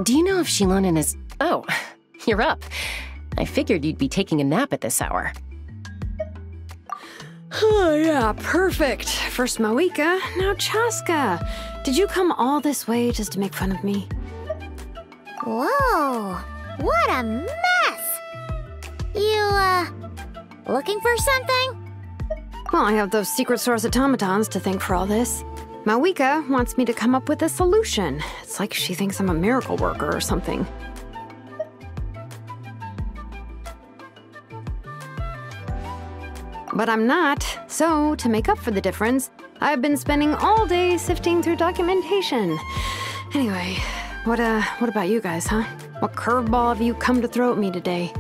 Do you know if Shilonen is... Oh, you're up. I figured you'd be taking a nap at this hour. Oh, yeah, perfect. First Mawika, now Chaska. Did you come all this way just to make fun of me? Whoa, what a mess! You, looking for something? Well, I have those secret source automatons to thank for all this. Mawika wants me to come up with a solution. It's like she thinks I'm a miracle worker or something. But I'm not. So, to make up for the difference, I've been spending all day sifting through documentation. Anyway, what about you guys, huh? What curveball have you come to throw at me today?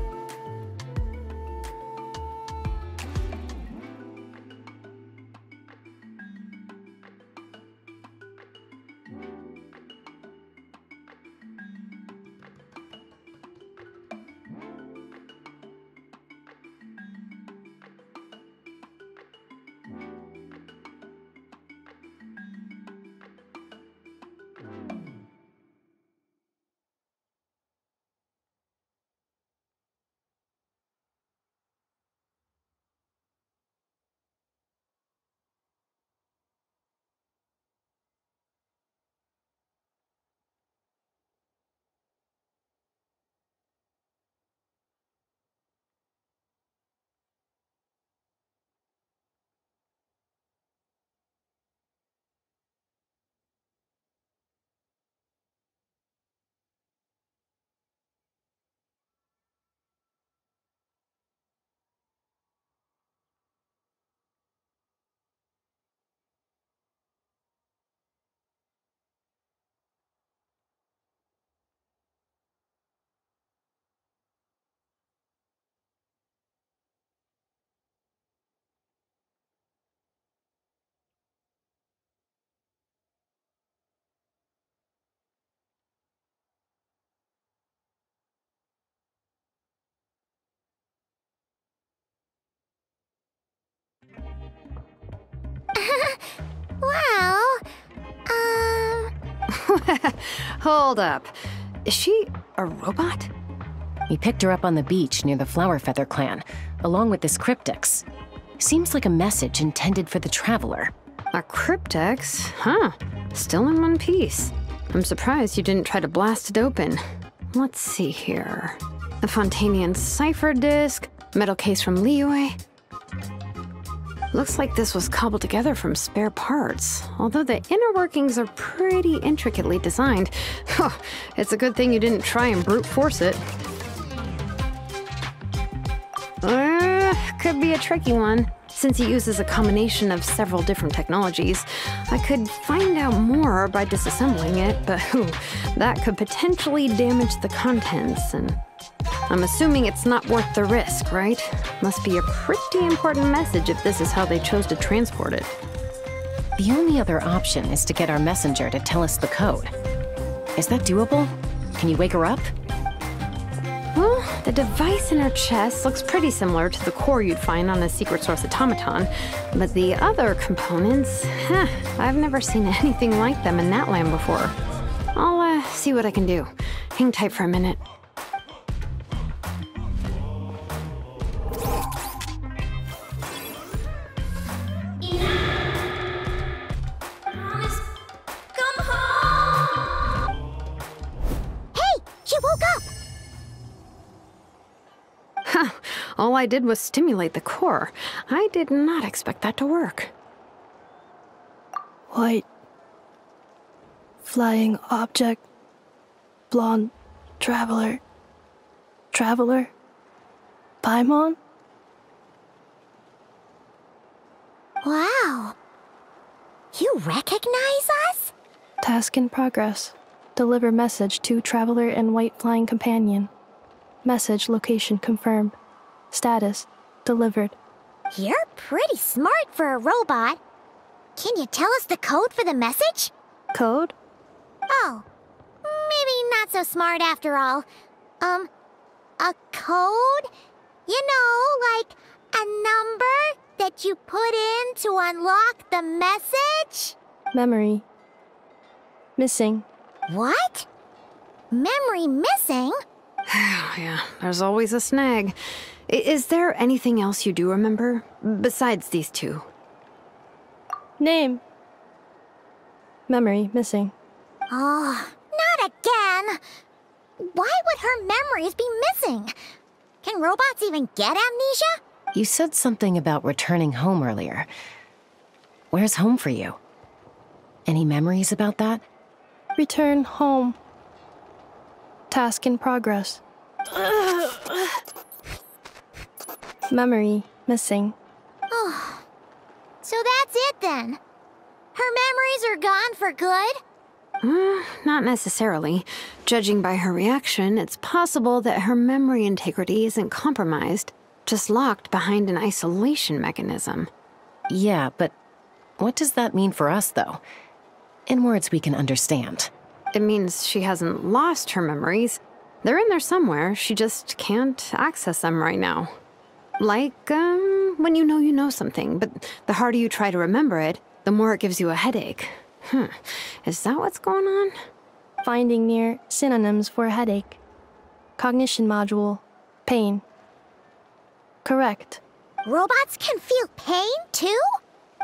Well, Hold up. Is she a robot? We picked her up on the beach near the Flower Feather clan, along with this cryptex. Seems like a message intended for the Traveler. A cryptex? Huh. Still in one piece. I'm surprised you didn't try to blast it open. Let's see here. A Fontanian cipher disk, metal case from Liyue. Looks like this was cobbled together from spare parts, although the inner workings are pretty intricately designed. It's a good thing you didn't try and brute force it. Could be a tricky one. Since it uses a combination of several different technologies, I could find out more by disassembling it, but that could potentially damage the contents, and I'm assuming it's not worth the risk, right? Must be a pretty important message if this is how they chose to transport it. The only other option is to get our messenger to tell us the code. Is that doable? Can you wake her up? Well, the device in her chest looks pretty similar to the core you'd find on a secret source automaton, but the other components, I've never seen anything like them in that land before. I'll see what I can do. Hang tight for a minute. All I did was stimulate the core. I did not expect that to work. White. Flying object. Blonde. Traveler. Traveler. Paimon? wow. You recognize us? Task in progress. Deliver message to Traveler and White Flying Companion. Message location confirmed. Status delivered. You're pretty smart for a robot. Can you tell us the code for the message? Code? Oh, maybe not so smart after all. A code? You know, like a number that you put in to unlock the message? Memory. Missing. What? Memory missing? Yeah, there's always a snag. Is there anything else you do remember, besides these two? Name. Memory missing. Oh, not again! Why would her memories be missing? Can robots even get amnesia? You said something about returning home earlier. Where's home for you? Any memories about that? Return home. Task in progress. Memory missing. Oh, so that's it then. Her memories are gone for good? Not necessarily. Judging by her reaction, it's possible that her memory integrity isn't compromised, just locked behind an isolation mechanism. Yeah, but what does that mean for us, though? In words we can understand. It means she hasn't lost her memories. They're in there somewhere, she just can't access them right now. Like, when you know something, but the harder you try to remember it, the more it gives you a headache. Is that what's going on? Finding near synonyms for headache. Cognition module. Pain. Correct. Robots can feel pain, too?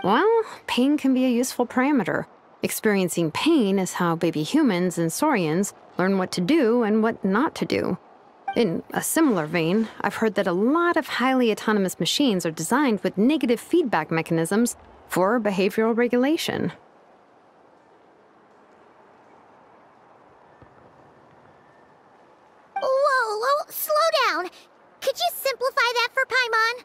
Well, pain can be a useful parameter. Experiencing pain is how baby humans and saurians learn what to do and what not to do. In a similar vein, I've heard that a lot of highly autonomous machines are designed with negative feedback mechanisms for behavioral regulation. Whoa, slow down. Could you simplify that for Paimon?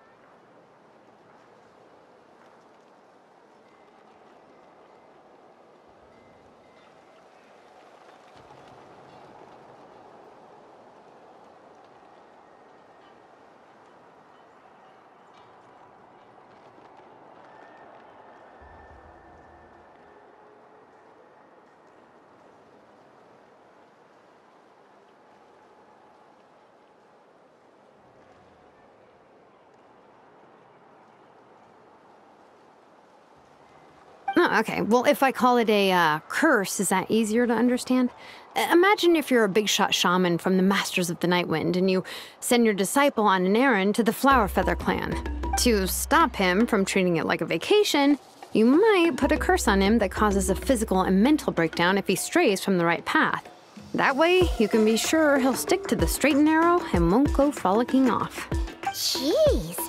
Oh, okay. Well, if I call it a curse, is that easier to understand? Imagine if you're a big shot shaman from the Masters of the Nightwind and you send your disciple on an errand to the Flower Feather clan. To stop him from treating it like a vacation, you might put a curse on him that causes a physical and mental breakdown if he strays from the right path. That way, you can be sure he'll stick to the straight and narrow and won't go frolicking off. Jeez.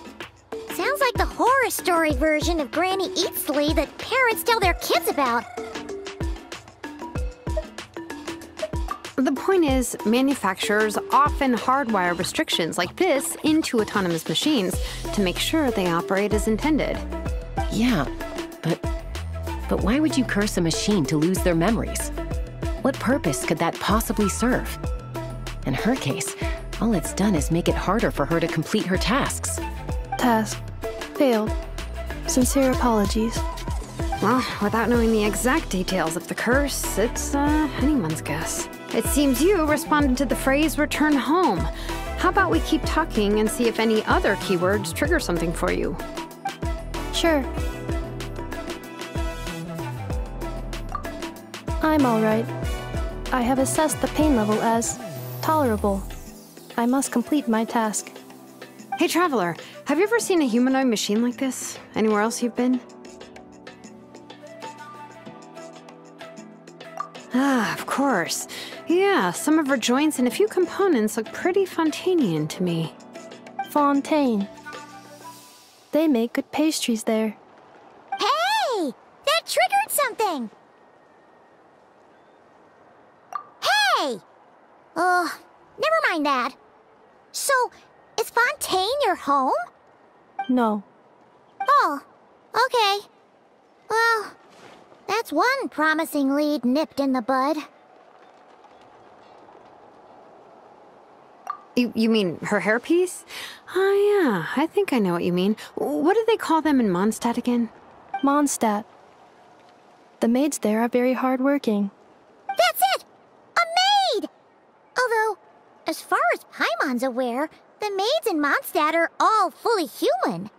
Sounds like the horror story version of Granny Eatsley that parents tell their kids about. The point is, manufacturers often hardwire restrictions like this into autonomous machines to make sure they operate as intended. Yeah, but why would you curse a machine to lose their memories? What purpose could that possibly serve? In her case, all it's done is make it harder for her to complete her tasks. Task. Failed. Sincere apologies. Well, without knowing the exact details of the curse, it's anyone's guess. It seems you responded to the phrase return home. How about we keep talking and see if any other keywords trigger something for you? Sure. I'm alright. I have assessed the pain level as tolerable. I must complete my task. Hey, Traveler, have you ever seen a humanoid machine like this? Anywhere else you've been? Ah, of course. Yeah, some of her joints and a few components look pretty Fontanian to me. Fontaine. They make good pastries there. Hey! That triggered something! Hey! Never mind that. So, is Fontaine your home? No. Oh, okay. Well, that's one promising lead nipped in the bud. You mean her hairpiece? Oh, yeah, I think I know what you mean. What do they call them in Mondstadt again? Mondstadt. The maids there are very hardworking. That's it! A maid! Although, as far as Paimon's aware, the maids in Mondstadt are all fully human.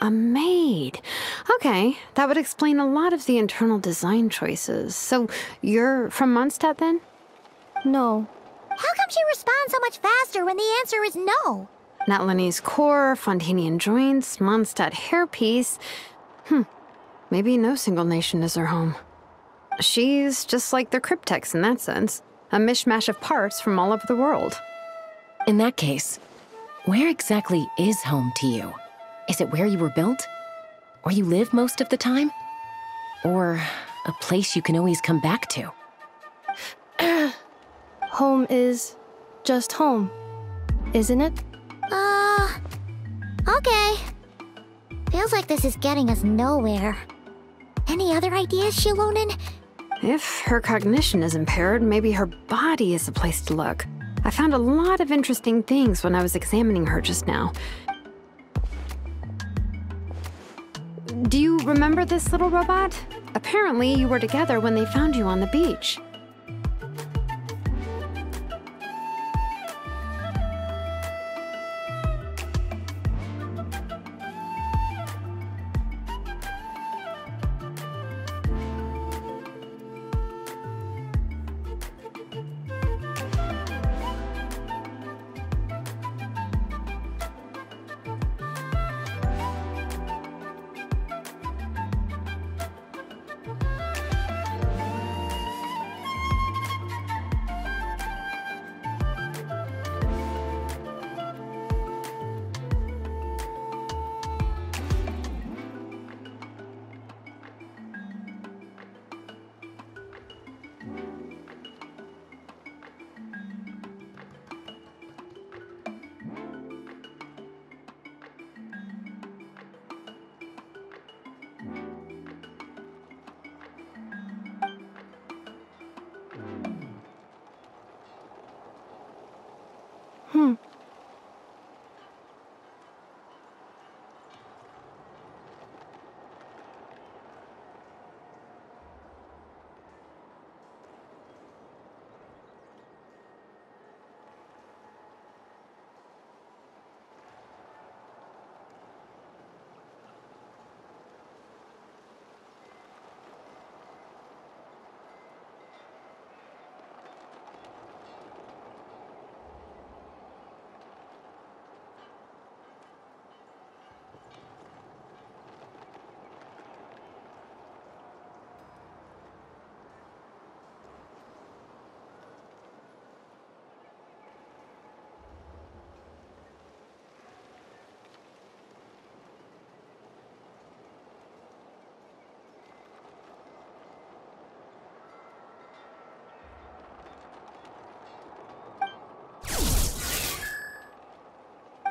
A maid. Okay, that would explain a lot of the internal design choices. So, you're from Mondstadt then? No, come she responds so much faster when the answer is no? Natlanese core, Fontanian joints, Mondstadt hairpiece. Maybe no single nation is her home. She's just like the Cryptex in that sense. A mishmash of parts from all over the world. In that case, where exactly is home to you? Is it where you were built? Where you live most of the time? Or a place you can always come back to? Home is just home, isn't it? Okay. Feels like this is getting us nowhere. Any other ideas, Shilonen? If her cognition is impaired, maybe her body is the place to look. I found a lot of interesting things when I was examining her just now. Do you remember this little robot? Apparently, you were together when they found you on the beach.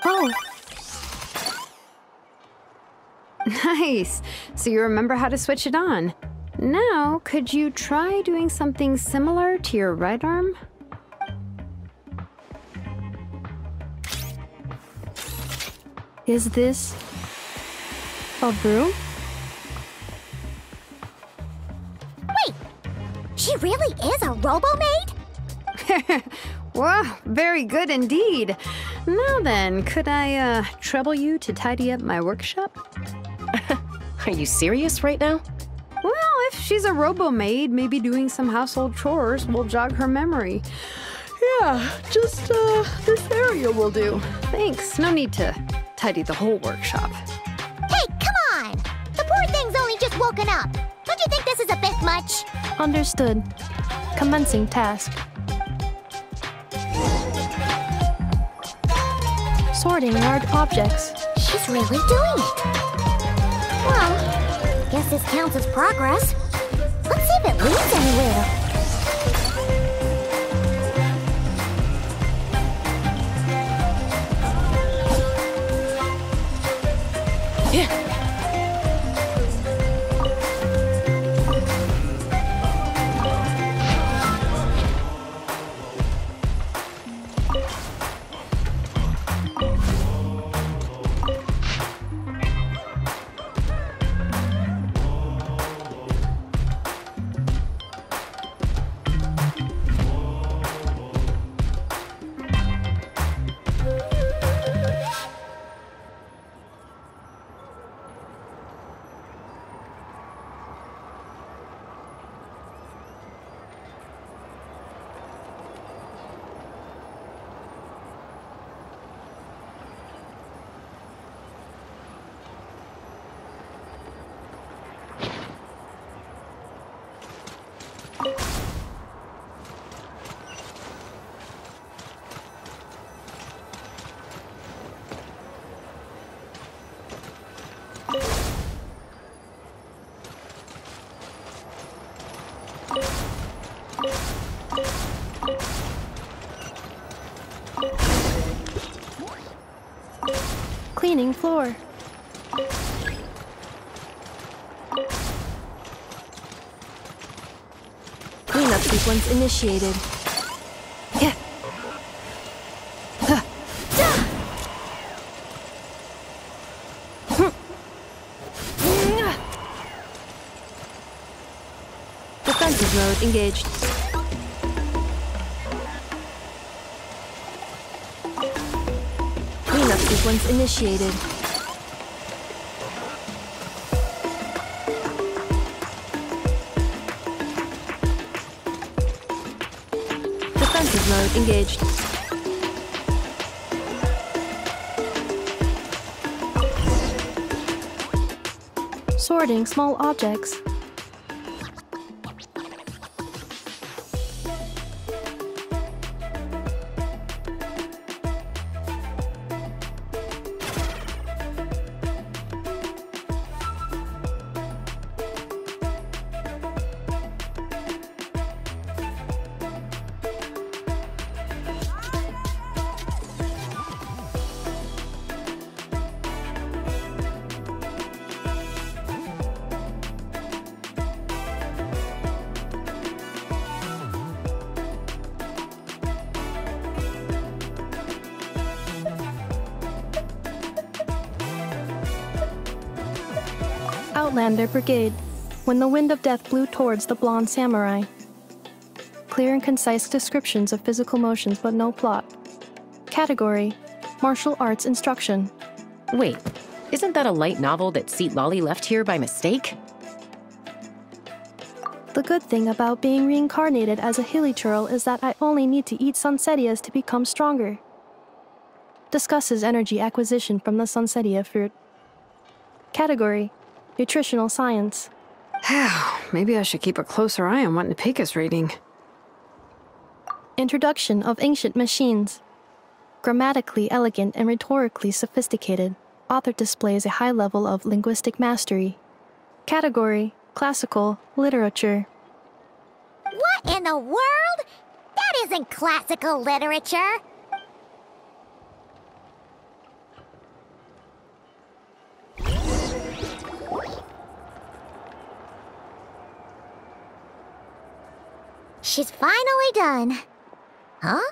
Oh, Nice. So you remember how to switch it on. Now, could you try doing something similar to your right arm? is this a broom? Wait! She really is a robo-maid? Wow, very good indeed. Now then, could I trouble you to tidy up my workshop? Are you serious right now? Well, if she's a robo-maid, maybe doing some household chores will jog her memory. Yeah, just this area will do. Thanks, no need to tidy the whole workshop. Hey, come on! The poor thing's only just woken up. Don't you think this is a bit much? Understood. Commencing task. Sorting large objects. She's really doing it. Well, guess this counts as progress. Let's see if it leads anywhere. Cleaning floor. Cleanup sequence initiated. Yeah. Defensive mode engaged. Cleanup sequence initiated. Defensive mode engaged. Sorting small objects. Outlander Brigade, when the wind of death blew towards the blonde samurai. Clear and concise descriptions of physical motions but no plot. Category, martial arts instruction. Wait, isn't that a light novel that Seat Lolly left here by mistake? The good thing about being reincarnated as a hilichurl is that I only need to eat sunsettias to become stronger. Discusses energy acquisition from the sunsettia fruit. Category, nutritional science. Maybe I should keep a closer eye on what Nepika's reading. Introduction of ancient machines. Grammatically elegant and rhetorically sophisticated, author displays a high level of linguistic mastery. Category, classical literature. What in the world? That isn't classical literature. She's finally done. Huh?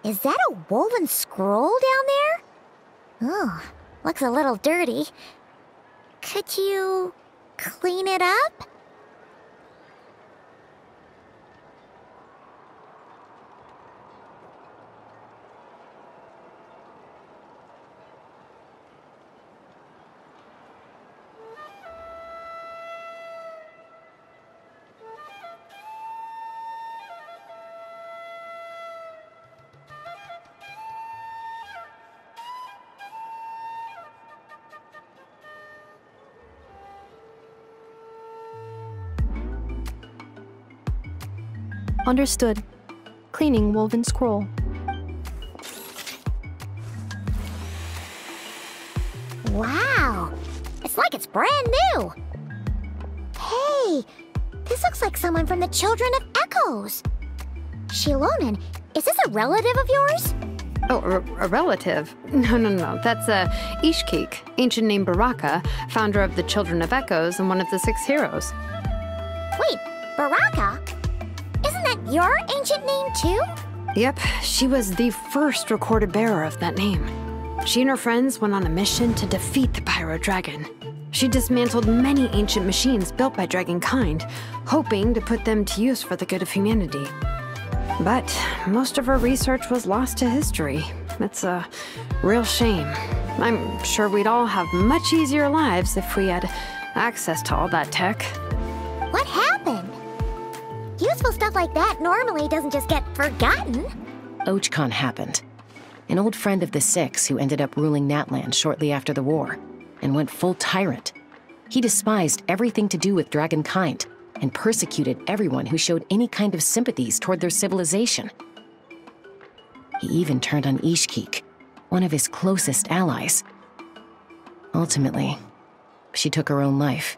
Is that a woven scroll down there? Oh, looks a little dirty. Could you clean it up? Understood. Cleaning woven scroll. Wow! It's like it's brand new! Hey! This looks like someone from the Children of Echoes! Shilonen, is this a relative of yours? Oh, a relative? No. That's Ishkik, ancient name Baraka, founder of the Children of Echoes and one of the 6 heroes. Wait, Baraka? Isn't that your ancient name too? Yep, she was the first recorded bearer of that name. She and her friends went on a mission to defeat the Pyro Dragon. She dismantled many ancient machines built by Dragonkind, hoping to put them to use for the good of humanity. But most of her research was lost to history. It's a real shame. I'm sure we'd all have much easier lives if we had access to all that tech. What happened? Useful stuff like that normally doesn't just get forgotten. Ochkon happened. An old friend of the 6 who ended up ruling Natlan shortly after the war, and went full tyrant. He despised everything to do with Dragonkind, and persecuted everyone who showed any kind of sympathies toward their civilization. He even turned on Ishkik, one of his closest allies. Ultimately, she took her own life,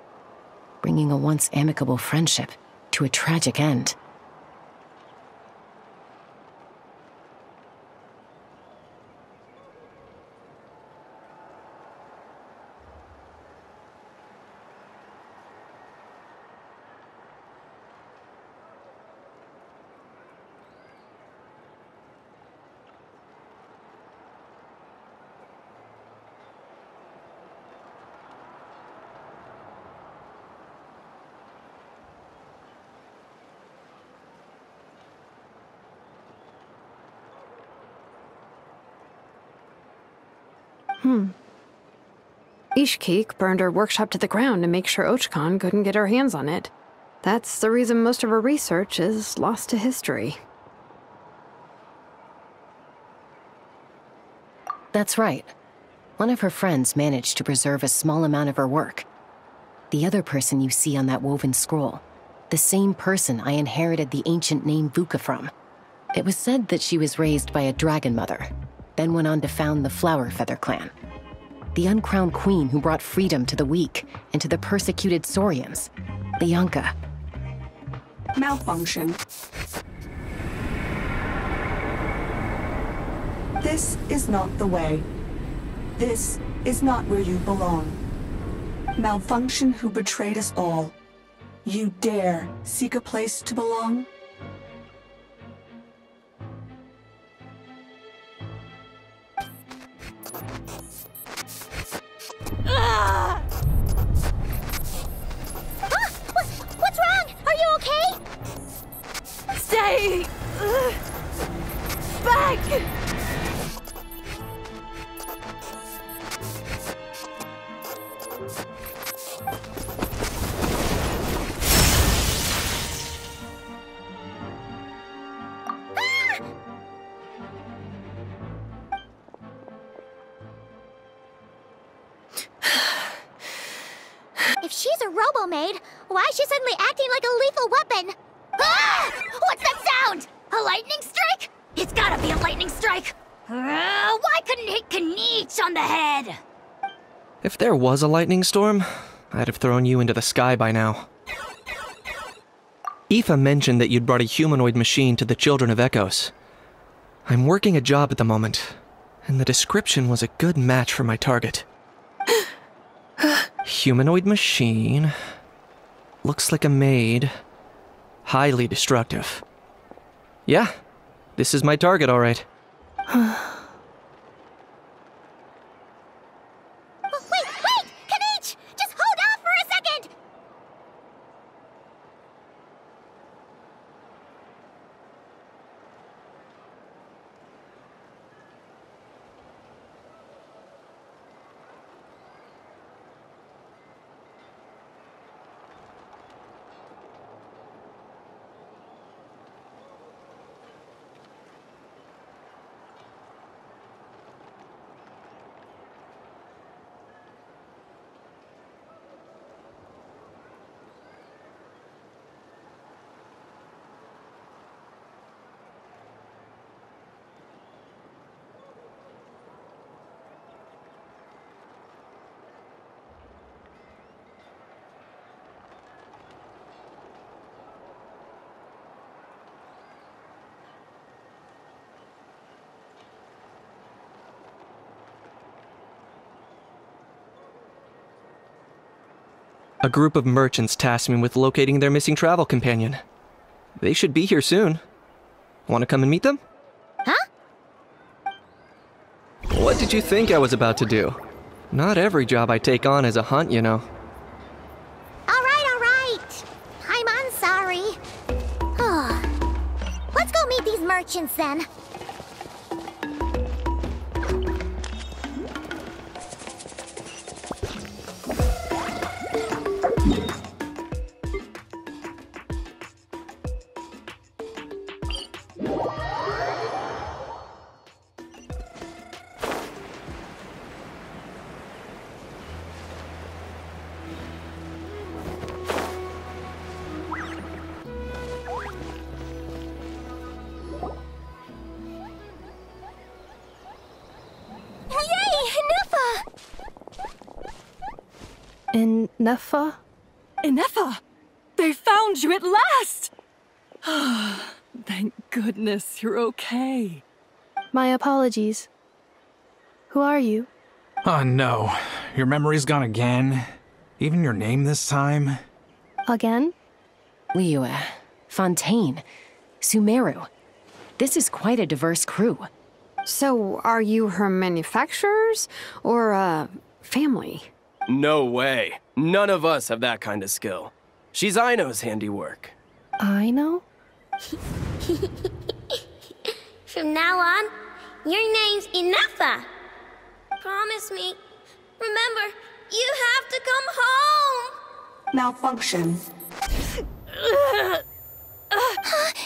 bringing a once amicable friendship to a tragic end. Ishkeek burned her workshop to the ground to make sure Ochkon couldn't get her hands on it. That's the reason most of her research is lost to history. That's right. One of her friends managed to preserve a small amount of her work. The other person you see on that woven scroll, the same person I inherited the ancient name Vuka from. It was said that she was raised by a dragon mother, then went on to found the Flower Feather clan. The uncrowned queen who brought freedom to the weak and to the persecuted Saurians, Lianka. Malfunction. This is not the way. This is not where you belong. Malfunction who betrayed us all. You dare seek a place to belong? What's wrong? Are you okay? Stay back! If she's a robo-maid, why is she suddenly acting like a lethal weapon? Ah! What's that sound? A lightning strike? It's gotta be a lightning strike! Why couldn't it hit Kniech on the head? If there was a lightning storm, I'd have thrown you into the sky by now. Aoife mentioned that you'd brought a humanoid machine to the Children of Echoes. I'm working a job at the moment, and the description was a good match for my target. Humanoid machine. Looks like a maid. Highly destructive. Yeah, this is my target, all right. Wait! Kniech! Just hold off for a second! A group of merchants tasked me with locating their missing travel companion. They should be here soon. Want to come and meet them? Huh? What did you think I was about to do? Not every job I take on is a hunt, you know. All right. I'm sorry. Let's go meet these merchants then. Ineffa? Ineffa! They found you at last! Thank goodness you're okay. My apologies. Who are you? Oh no, your memory's gone again? Even your name this time? Again? Liyue, Fontaine, Sumeru. This is quite a diverse crew. So, are you her manufacturers or, family? No way. None of us have that kind of skill. She's Aino's handiwork. I know? From now on, your name's Ineffa. Promise me. Remember, you have to come home! Malfunction.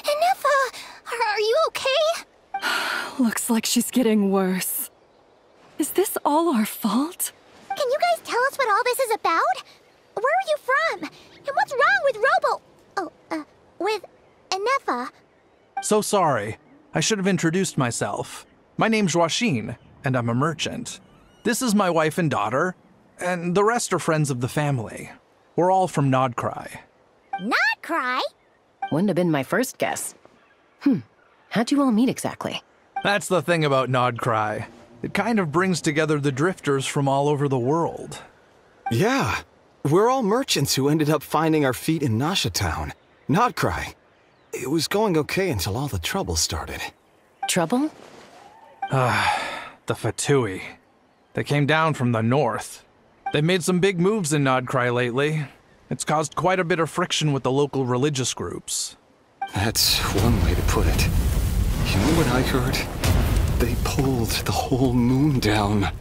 Ineffa! Are you okay? Looks like she's getting worse. Is this all our fault? Can you guys tell us what all this is about? Where are you from? And what's wrong with with Ineffa? So sorry. I should have introduced myself. My name's Joachine, and I'm a merchant. This is my wife and daughter, and the rest are friends of the family. We're all from Nodcry. Nodcry? Wouldn't have been my first guess. How'd you all meet exactly? That's the thing about Nodcry. It kind of brings together the drifters from all over the world. Yeah, we're all merchants who ended up finding our feet in Nasha Town. Nodcry. It was going okay until all the trouble started. Trouble? The Fatui. They came down from the north. They've made some big moves in Nodcry lately. It's caused quite a bit of friction with the local religious groups. That's one way to put it. You know what I heard? They pulled the whole moon down.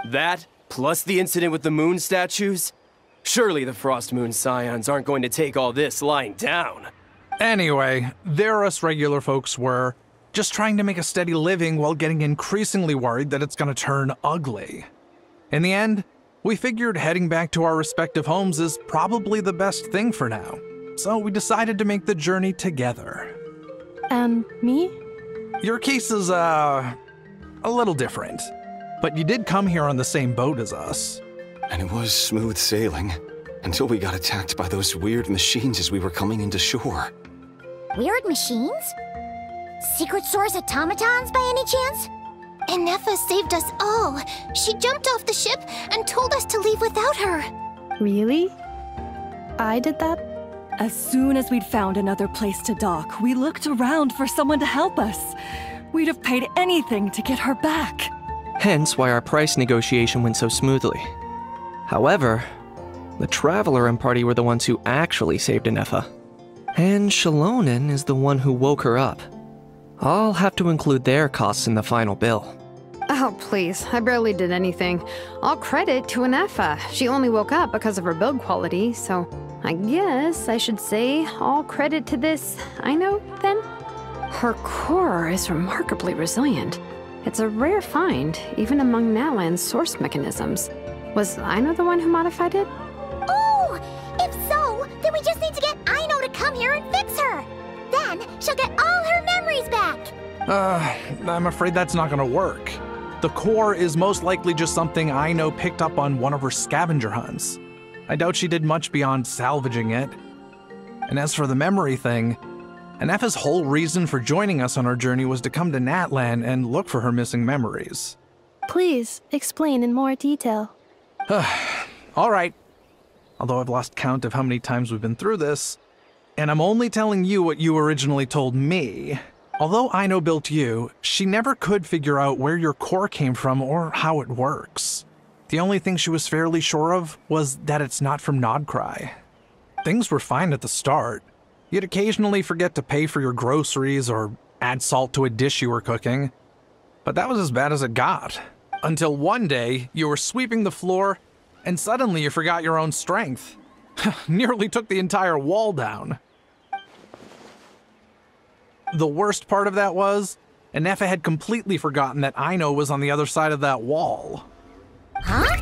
That, plus the incident with the moon statues? Surely the Frost Moon Scions aren't going to take all this lying down. Anyway, there us regular folks were, just trying to make a steady living while getting increasingly worried that it's gonna turn ugly. In the end, we figured heading back to our respective homes is probably the best thing for now. So we decided to make the journey together. And me? Your case is, a little different. But you did come here on the same boat as us. And it was smooth sailing, until we got attacked by those weird machines as we were coming into shore. Weird machines? Secret Source automatons by any chance? Ineffa saved us all. She jumped off the ship and told us to leave without her. Really? I did that? As soon as we'd found another place to dock, we looked around for someone to help us. We'd have paid anything to get her back. Hence why our price negotiation went so smoothly. However, the Traveler and party were the ones who actually saved Ineffa. And Shalonen is the one who woke her up. I'll have to include their costs in the final bill. Oh, please. I barely did anything. All credit to Ineffa. She only woke up because of her build quality, so I guess I should say all credit to this Aino, then? Her core is remarkably resilient. It's a rare find, even among Natlan's source mechanisms. Was Aino the one who modified it? Oh! If so, then we just need to get Aino to come here and fix her! Then she'll get all her memories back! I'm afraid that's not gonna work. The core is most likely just something Aino picked up on one of her scavenger hunts. I doubt she did much beyond salvaging it. And as for the memory thing, Ineffa's whole reason for joining us on our journey was to come to Natlan and look for her missing memories. Please, explain in more detail. All right. Although I've lost count of how many times we've been through this, and I'm only telling you what you originally told me. Although Aino built you, she never could figure out where your core came from or how it works. The only thing she was fairly sure of was that it's not from Nodcry. Things were fine at the start. You'd occasionally forget to pay for your groceries or add salt to a dish you were cooking. But that was as bad as it got. Until one day, you were sweeping the floor, and suddenly you forgot your own strength. Nearly took the entire wall down. The worst part of that was, Ineffa had completely forgotten that Aino was on the other side of that wall. Huh?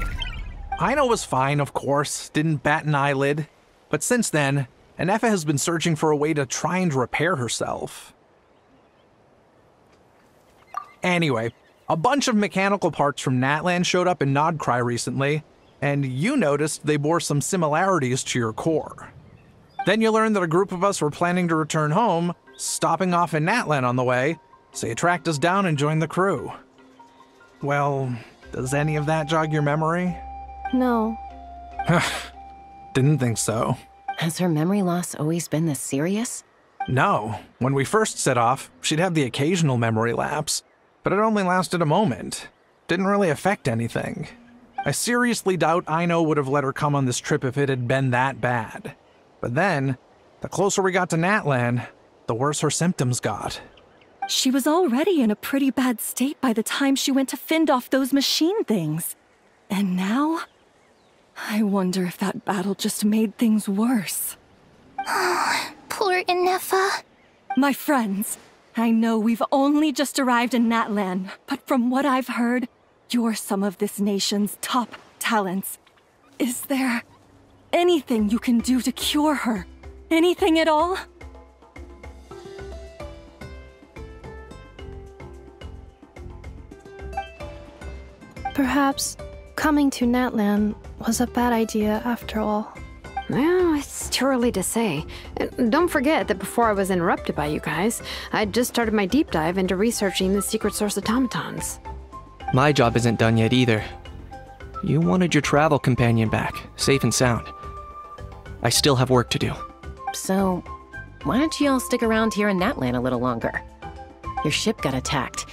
Aino was fine, of course, didn't bat an eyelid. But since then, Ineffa has been searching for a way to try and repair herself. Anyway, a bunch of mechanical parts from Natlan showed up in Nodcry recently, and you noticed they bore some similarities to your core. Then you learned that a group of us were planning to return home, stopping off in Natlan on the way, so you tracked us down and joined the crew. Well, does any of that jog your memory? No. Didn't think so. Has her memory loss always been this serious? No. When we first set off, she'd have the occasional memory lapse, but it only lasted a moment. Didn't really affect anything. I seriously doubt Aino would have let her come on this trip if it had been that bad. But then, the closer we got to Natlan, the worse her symptoms got. She was already in a pretty bad state by the time she went to fend off those machine things. And now? I wonder if that battle just made things worse. Poor Ineffa. My friends, I know we've only just arrived in Natlan, but from what I've heard, you're some of this nation's top talents. Is there anything you can do to cure her? Anything at all? Perhaps coming to Natlan was a bad idea after all. Well, it's too early to say. And don't forget that before I was interrupted by you guys, I'd just started my deep dive into researching the secret source automatons. My job isn't done yet either. You wanted your travel companion back, safe and sound. I still have work to do. So, why don't you all stick around here in Natlan a little longer? Your ship got attacked,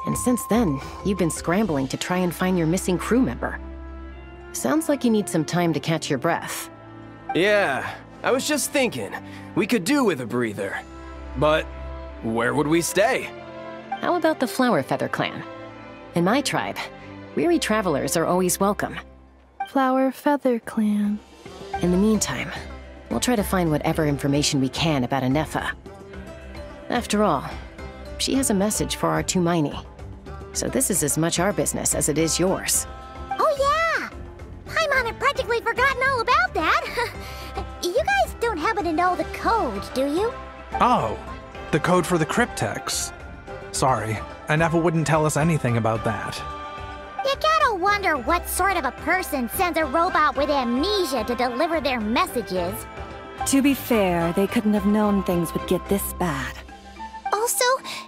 and since then, you've been scrambling to try and find your missing crew member. Sounds like you need some time to catch your breath. Yeah, I was just thinking, we could do with a breather. But where would we stay? How about the Flower Feather clan? In my tribe, weary travelers are always welcome. Flower Feather Clan. In the meantime, we'll try to find whatever information we can about Ineffa. After all, she has a message for our Tumaini. So this is as much our business as it is yours. Oh yeah! Paimon had practically forgotten all about that. You guys don't happen to know the code, do you? Oh, the code for the cryptex. Sorry, Ineffa wouldn't tell us anything about that. You gotta wonder what sort of a person sends a robot with amnesia to deliver their messages. To be fair, they couldn't have known things would get this bad. Also,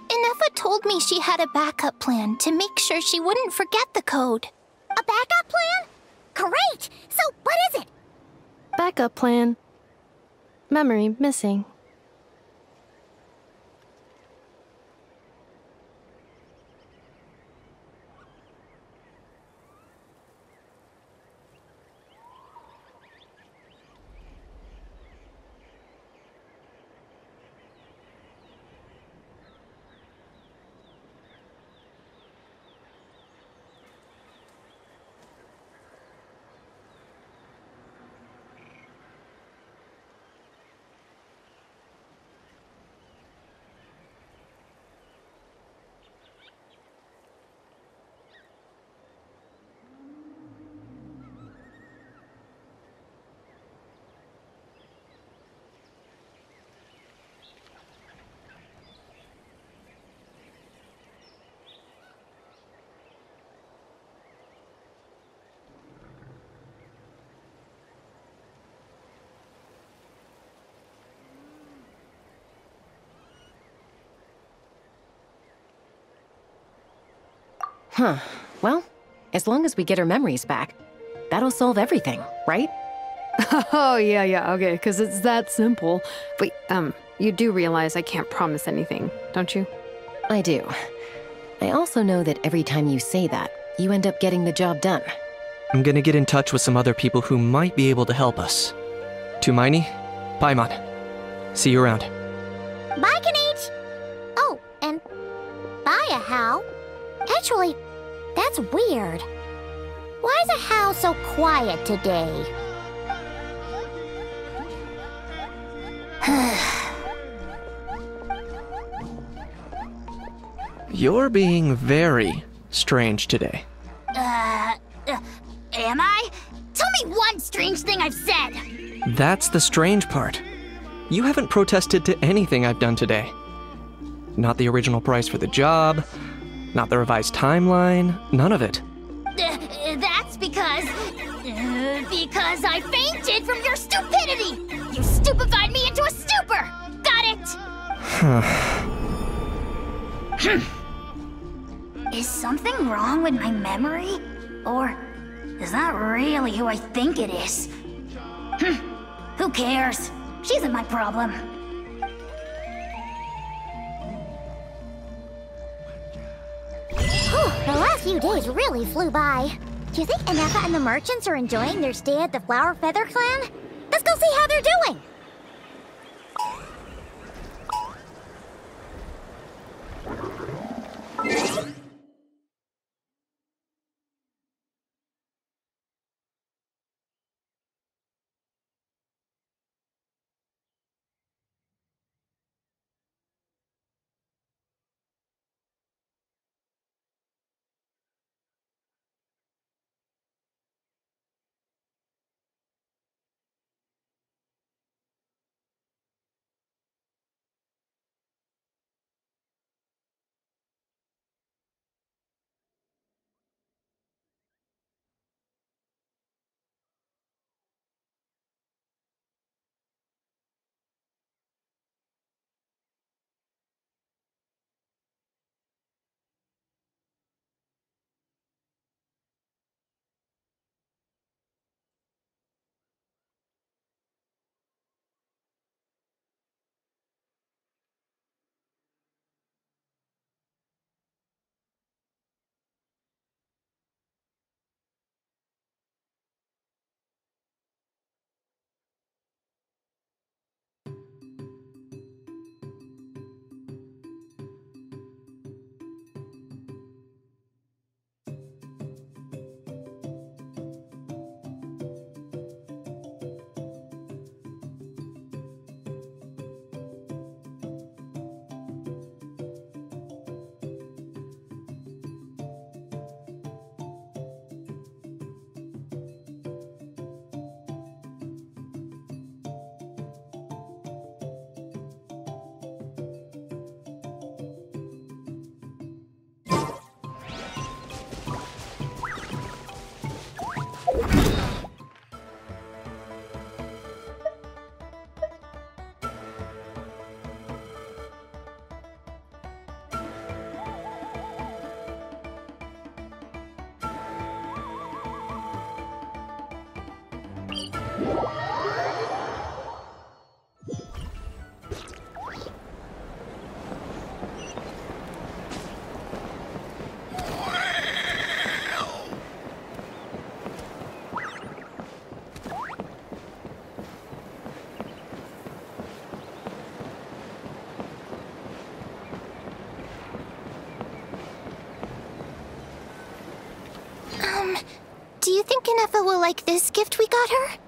Ineffa told me she had a backup plan to make sure she wouldn't forget the code. A backup plan? Great! So what is it? Backup plan. Memory missing. Huh. Well, as long as we get her memories back, that'll solve everything, right? Oh, yeah, okay, because it's that simple. But, you do realize I can't promise anything, don't you? I do. I also know that every time you say that, you end up getting the job done. I'm gonna get in touch with some other people who might be able to help us. Tumaini, Paimon. See you around. Bye, Kanich! Oh, and bye, Ahau. Actually, that's weird. Why is Ahau so quiet today? You're being very strange today. Am I? Tell me one strange thing I've said! That's the strange part. You haven't protested to anything I've done today. Not the original price for the job, not the revised timeline, none of it. That's because I fainted from your stupidity! You stupefied me into a stupor! Got it? Is something wrong with my memory? Or is that really who I think it is? Who cares? She isn't my problem. The last few days really flew by. Do you think Ineffa and the merchants are enjoying their stay at the Flower Feather Clan? Let's go see how they're doing! Do you think Ineffa will like this gift we got her?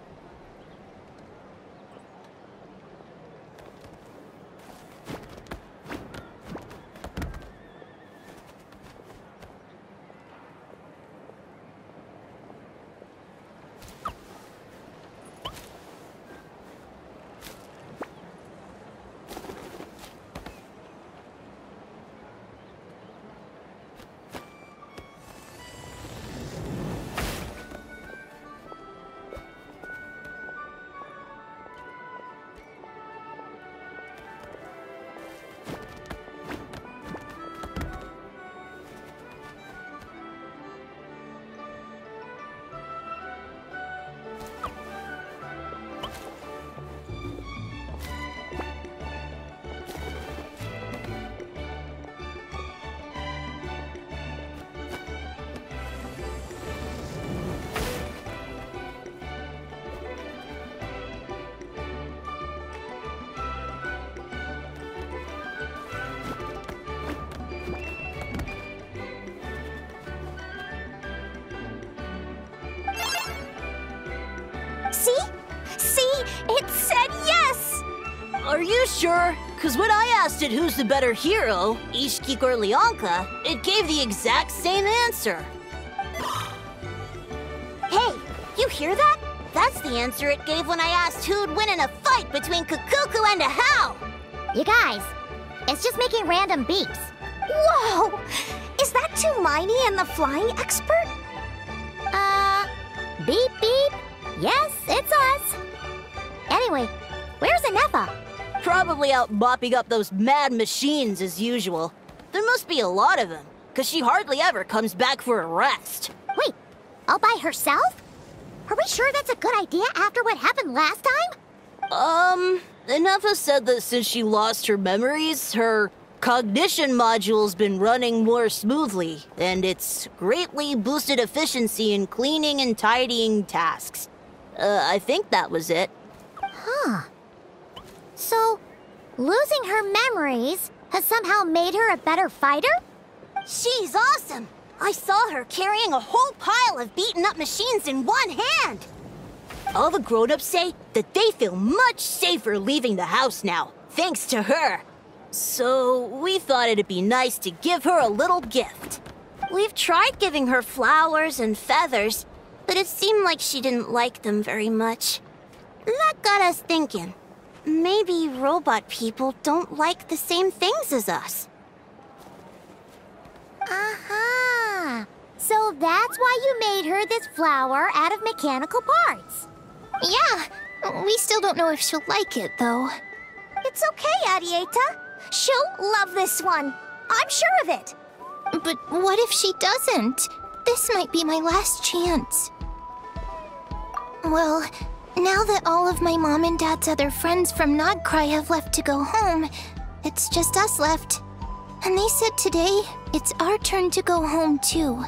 Are you sure? Because when I asked it who's the better hero, Ishiki or Leonka, it gave the exact same answer. Hey, you hear that? That's the answer it gave when I asked who'd win in a fight between Kukuku and Ahau. You guys, it's just making random beeps. Whoa! Is that Tumaini and the flying expert? Beep beep. Yes, it's us. Anyway, where's Ineffa? Probably out mopping up those mad machines as usual. There must be a lot of them, because she hardly ever comes back for a rest. Wait, all by herself? Are we sure that's a good idea after what happened last time? Ineffa said that since she lost her memories, her cognition module's been running more smoothly, and it's greatly boosted efficiency in cleaning and tidying tasks. I think that was it. Huh. So, losing her memories has somehow made her a better fighter? She's awesome! I saw her carrying a whole pile of beaten-up machines in one hand! All the grown-ups say that they feel much safer leaving the house now, thanks to her. So, we thought it'd be nice to give her a little gift. We've tried giving her flowers and feathers, but it seemed like she didn't like them very much. That got us thinking. Maybe robot people don't like the same things as us. Aha! So that's why you made her this flower out of mechanical parts. Yeah, we still don't know if she'll like it, though. It's okay, Arieta. She'll love this one. I'm sure of it. But what if she doesn't? This might be my last chance. Well, now that all of my mom and dad's other friends from Nodcry have left to go home, it's just us left. And they said today, it's our turn to go home too.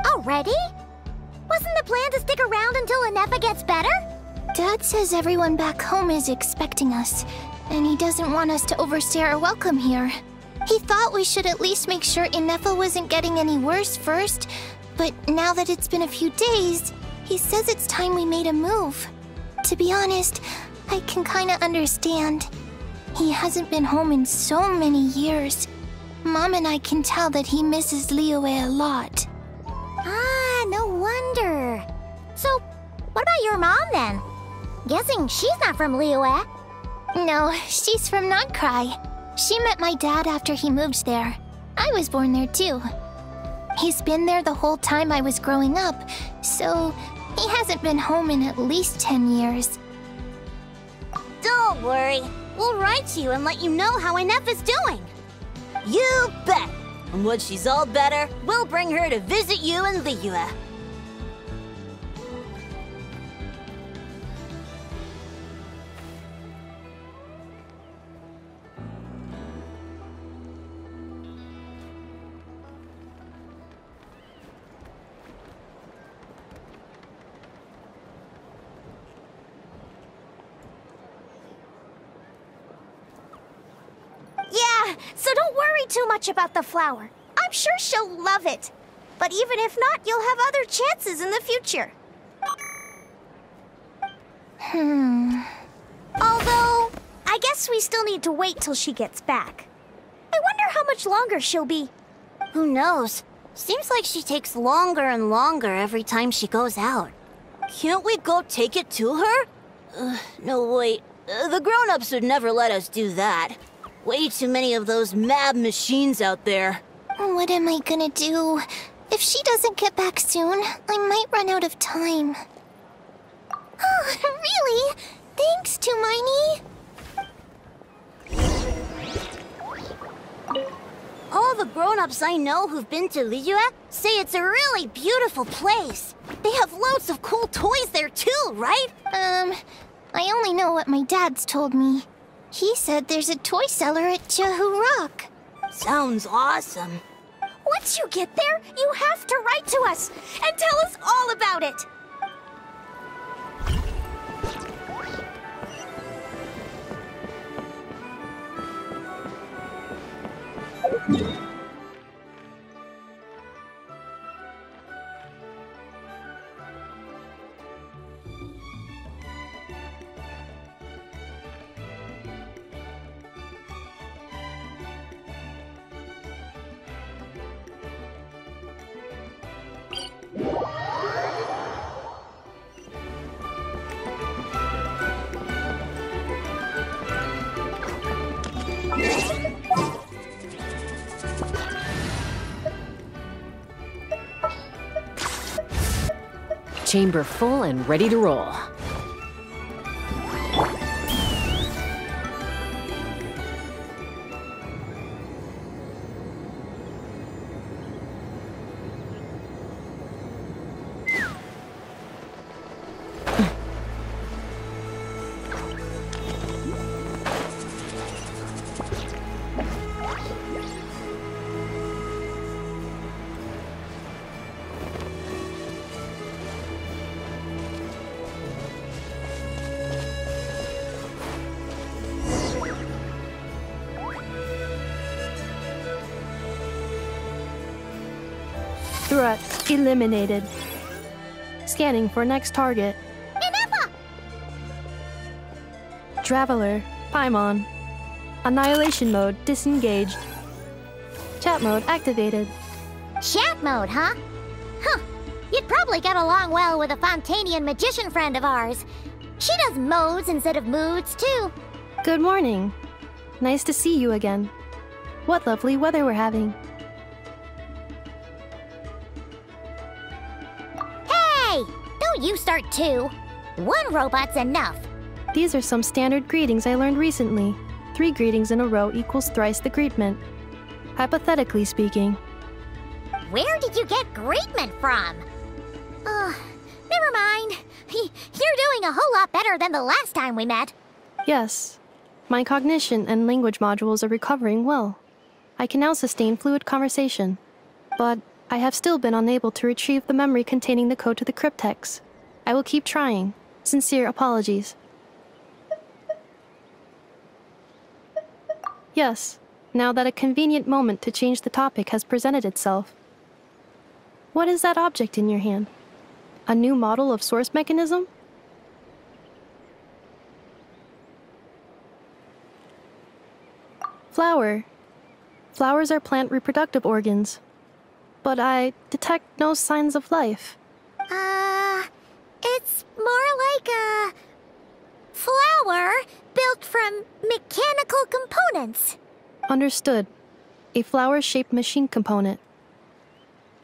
Already? Wasn't the plan to stick around until Ineffa gets better? Dad says everyone back home is expecting us, and he doesn't want us to overstay our welcome here. He thought we should at least make sure Ineffa wasn't getting any worse first, but now that it's been a few days, he says it's time we made a move. To be honest, I can kinda understand. He hasn't been home in so many years. Mom and I can tell that he misses Liyue a lot. Ah, no wonder. So, what about your mom then? Guessing she's not from Liyue. No, she's from Nodcry. She met my dad after he moved there. I was born there too. He's been there the whole time I was growing up, so he hasn't been home in at least 10 years. Don't worry. We'll write to you and let you know how Ineffa's doing. You bet! And when she's all better, we'll bring her to visit you in Liyue. Yeah, so don't worry too much about the flower. I'm sure she'll love it. But even if not, you'll have other chances in the future. Although, I guess we still need to wait till she gets back. I wonder how much longer she'll be. Who knows? Seems like she takes longer and longer every time she goes out. Can't we go take it to her? No, wait. The grown-ups would never let us do that. Way too many of those mad machines out there. What am I gonna do? If she doesn't get back soon, I might run out of time. Oh, really? Thanks, Tumaini. All the grown-ups I know who've been to Liyue say it's a really beautiful place. They have loads of cool toys there too, right? I only know what my dad's told me. He said there's a toy cellar at Jehu Rock. Sounds awesome. Once you get there, you have to write to us and tell us all about it. Chamber full and ready to roll. Threat eliminated. Scanning for next target. Ineffa! Traveler, Paimon. Annihilation mode disengaged. Chat mode activated. Chat mode, huh? Huh. You'd probably get along well with a Fontanian magician friend of ours. She does modes instead of moods, too. Good morning. Nice to see you again. What lovely weather we're having. Hey! Don't you start too. One robot's enough. These are some standard greetings I learned recently. 3 greetings in a row equals thrice the greetment. Hypothetically speaking. Where did you get greetment from? Never mind. You're doing a whole lot better than the last time we met. Yes. My cognition and language modules are recovering well. I can now sustain fluid conversation. But I have still been unable to retrieve the memory containing the code to the cryptex. I will keep trying. Sincere apologies. Yes, now that a convenient moment to change the topic has presented itself. What is that object in your hand? A new model of source mechanism? Flower. Flowers are plant reproductive organs. But I detect no signs of life. It's more like a flower built from mechanical components. Understood. A flower-shaped machine component.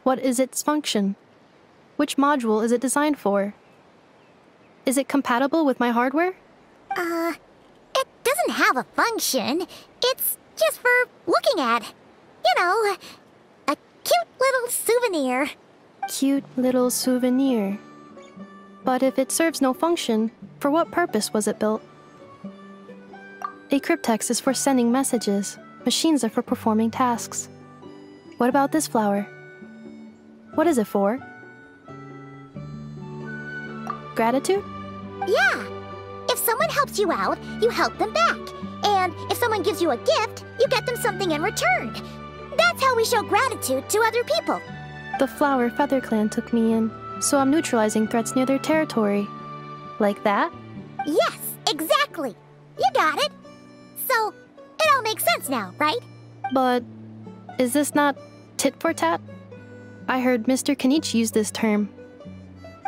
What is its function? Which module is it designed for? Is it compatible with my hardware? It doesn't have a function. It's just for looking at. You know, a cute little souvenir. Cute little souvenir. But if it serves no function, for what purpose was it built? A cryptex is for sending messages. Machines are for performing tasks. What about this flower? What is it for? Gratitude? Yeah. If someone helps you out, you help them back. And if someone gives you a gift, you get them something in return. That's how we show gratitude to other people. The Flower Feather Clan took me in, so I'm neutralizing threats near their territory. Like that? Yes, exactly. You got it. So, it all makes sense now, right? But is this not tit for tat? I heard Mr. Kenichi use this term.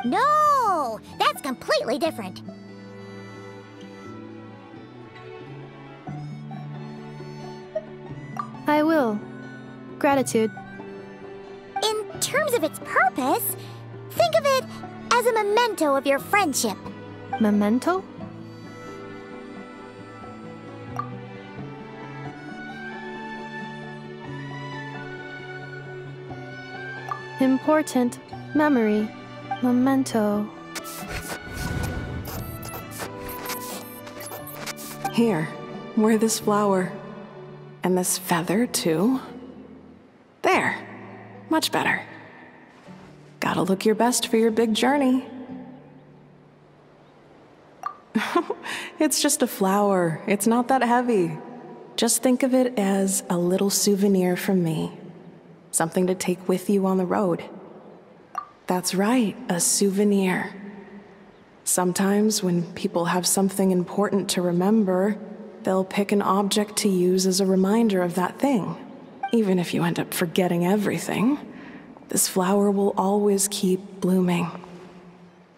No, that's completely different. I will. Gratitude. In terms of its purpose, think of it as a memento of your friendship. Memento? Important memory. Memento. Here, wear this flower. And this feather, too. There. Much better. Gotta look your best for your big journey. It's just a flower. It's not that heavy. Just think of it as a little souvenir from me. Something to take with you on the road. That's right, a souvenir. Sometimes when people have something important to remember, they'll pick an object to use as a reminder of that thing. Even if you end up forgetting everything, this flower will always keep blooming.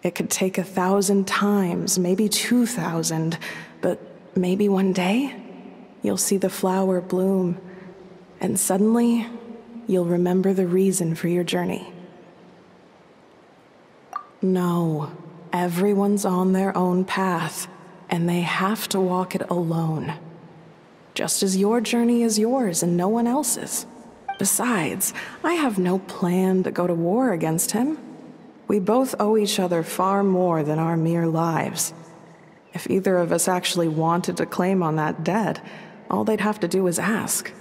It could take 1,000 times, maybe 2,000, but maybe one day, you'll see the flower bloom, and suddenly, you'll remember the reason for your journey. No. Everyone's on their own path, and they have to walk it alone. Just as your journey is yours and no one else's. Besides, I have no plan to go to war against him. We both owe each other far more than our mere lives. If either of us actually wanted to claim on that debt, all they'd have to do is ask.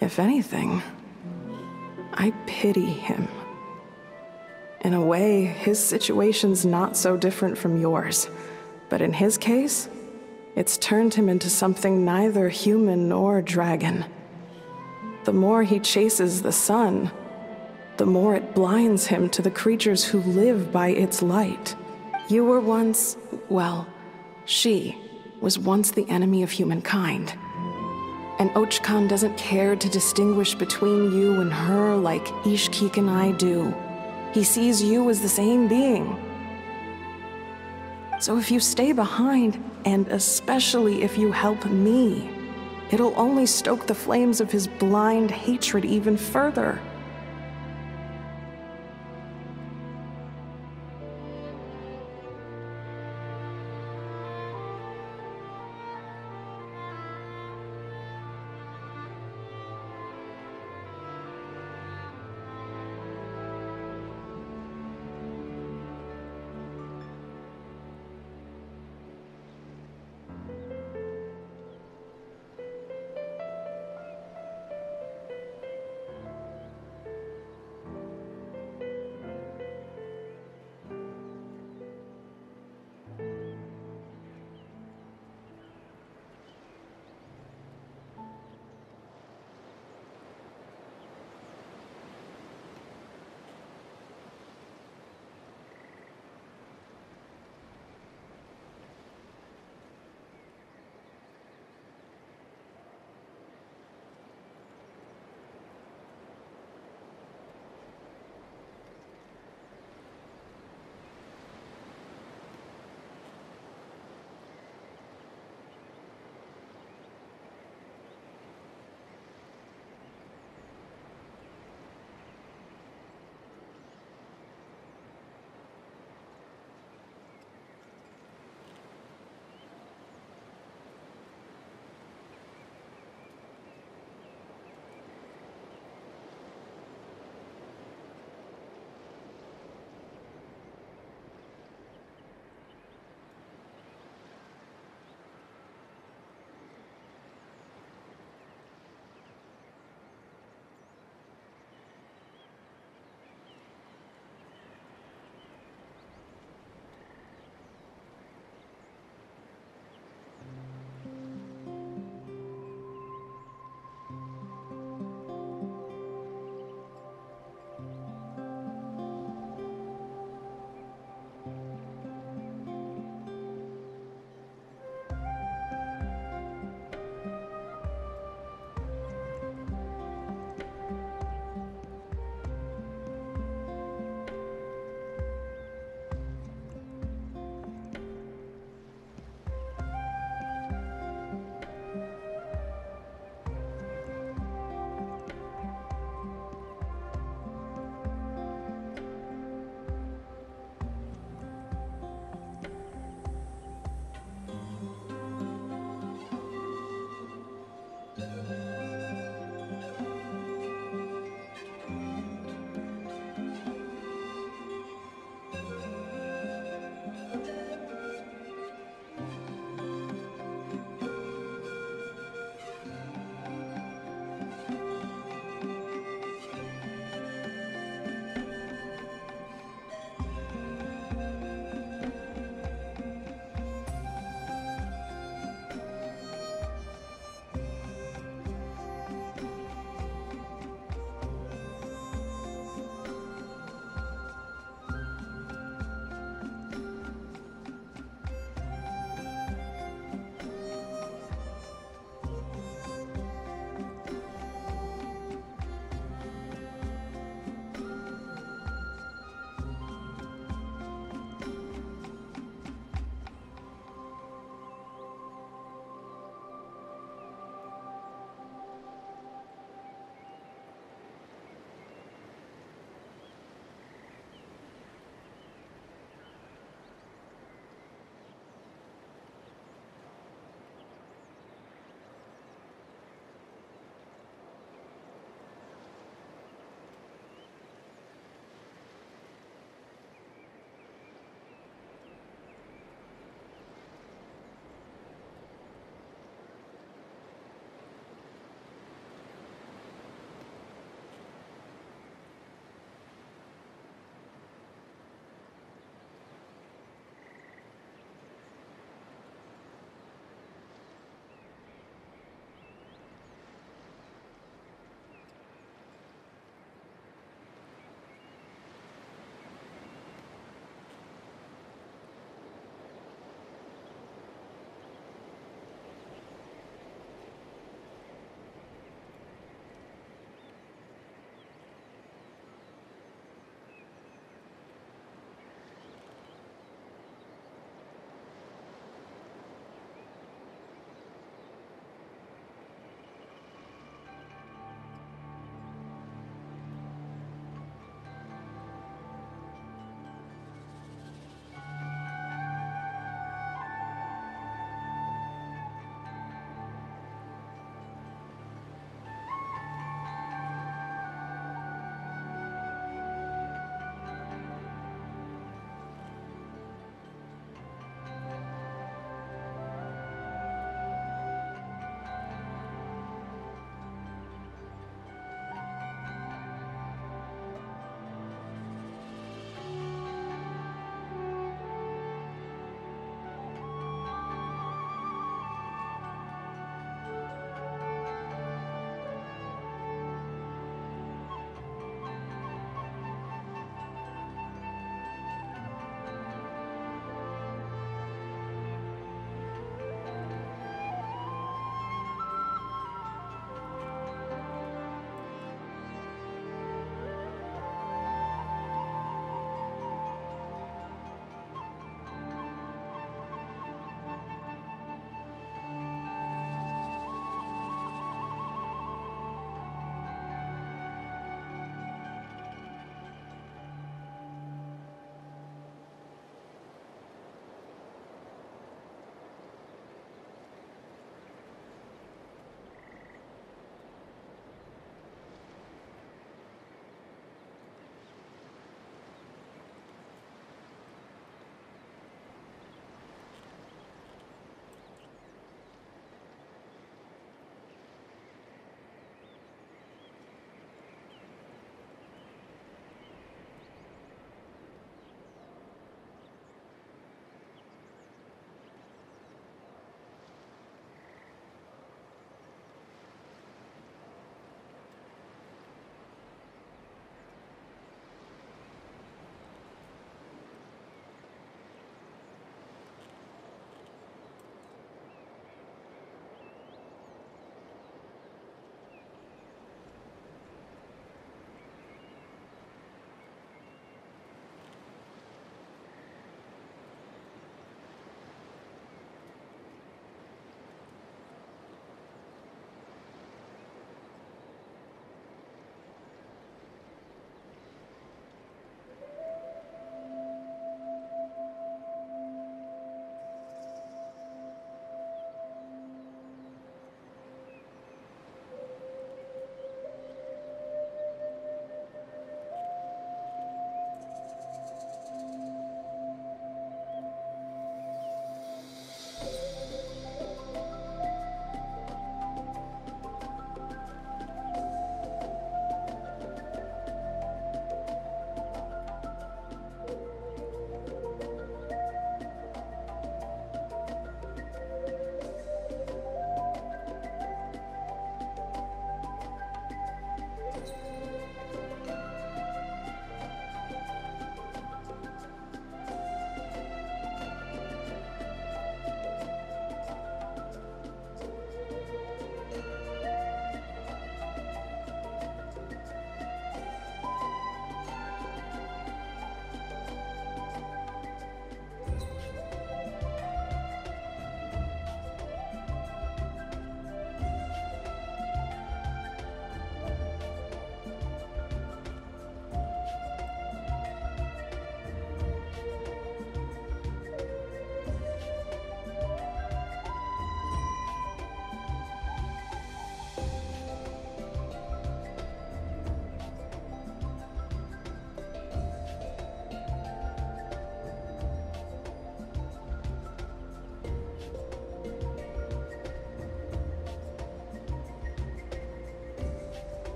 If anything, I pity him. In a way, his situation's not so different from yours. But in his case, it's turned him into something neither human nor dragon. The more he chases the sun, the more it blinds him to the creatures who live by its light. You were once, well, she was once the enemy of humankind. And Ochkan doesn't care to distinguish between you and her like Ishkik and I do. He sees you as the same being. So if you stay behind, and especially if you help me, it'll only stoke the flames of his blind hatred even further.